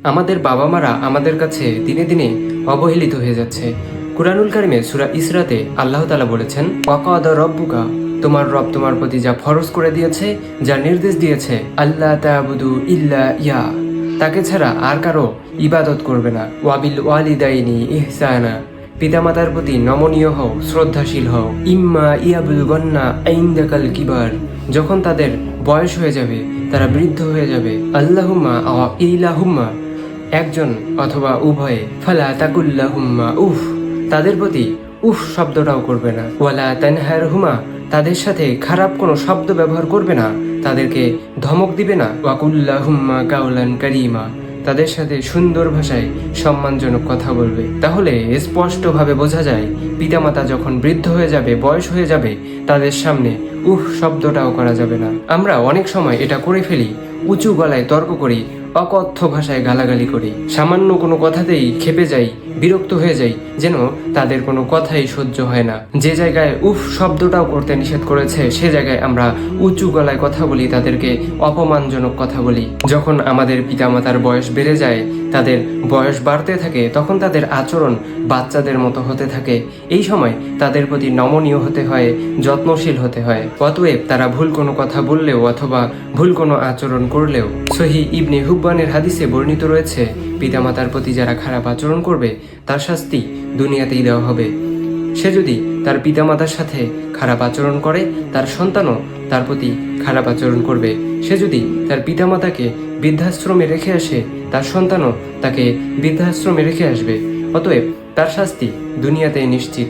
আমাদের বাবা মারা আমাদের কাছে দিনে দিনে অবহেলিত হয়ে যাচ্ছে। কুরআনুল কারিমে সূরা ইসরাতে আল্লাহ তাআলা বলেছেন, ওয়াকাদা রব্বুকা, তোমার রব তোমার প্রতি যা ফরজ করে দিয়েছে, যা নির্দেশ দিয়েছে, আল্লাহ তা'বুদু ইল্লা ইয়া, তাকে ছাড়া আর কারো ইবাদত করবে না। ওয়াবিল ওয়ালিদাইনি ইহসানা, পিতামাতার প্রতি নমনীয় হও, শ্রদ্ধাশীল হও। ইম্মা ইয়াবলুগান্না ইনদাকাল কিবার, যখন তাদের বয়স হয়ে যাবে, তারা বৃদ্ধ হয়ে যাবে। আল্লাহুম্মা আও ইলাহুম্মা, একজন অথবা উভয়ে। ফালা তাকুল্লাহুম্মা উফ, তাদের প্রতি উফ শব্দটাও করবে না। ওয়ালা তানহারহুমা, তাদের সাথে খারাপ কোনো শব্দ ব্যবহার করবে না, তাদেরকে ধমক দিবে না। ওয়াকুল্লাহুম্মা কাউলান কারীমা, তাদের সাথে সুন্দর ভাষায় সম্মানজনক কথা বলবে। তাহলে স্পষ্টভাবে বোঝা যায়, পিতামাতা যখন বৃদ্ধ হয়ে যাবে, বয়স হয়ে যাবে, তাদের সামনে উফ শব্দটাও করা যাবে না। আমরা অনেক সময় এটা করে ফেলি, উঁচু গলায় তর্ক করি, অকথ্য ভাষায় গালাগালি করি, সামান্য কোনো কথাতেই ক্ষেপে যাই, বিরক্ত হয়ে যাই, যেন তাদের কোনো কথাই সহ্য হয় না। যে জায়গায় উফ শব্দটাও করতে নিষেধ করেছে, সে জায়গায় আমরা উঁচু গলায় কথা বলি, তাদেরকে অপমানজনক কথা বলি। যখন আমাদের পিতামাতার বয়স বেড়ে যায়, তাদের বয়স বাড়তে থাকে, তখন তাদের আচরণ বাচ্চাদের মতো হতে থাকে। এই সময় তাদের প্রতি নমনীয় হতে হয়, যত্নশীল হতে হয়। অতএব তারা ভুল কোনো কথা বললেও অথবা ভুল কোনো আচরণ করলেও, সহিহ ইবনে হুব্বানের হাদিসে বর্ণিত রয়েছে, পিতামাতার প্রতি যারা খারাপ আচরণ করবে, তার শাস্তি দুনিয়াতেই দেওয়া হবে। সে যদি তার পিতামাতার সাথে খারাপ আচরণ করে, তার সন্তানও তার প্রতি খারাপ আচরণ করবে। সে যদি তার পিতামাতাকে বৃদ্ধাশ্রমে রেখে আসে, তার সন্তানও তাকে বৃদ্ধাশ্রমে রেখে আসবে। অতএব তার শাস্তি দুনিয়াতেই নিশ্চিত।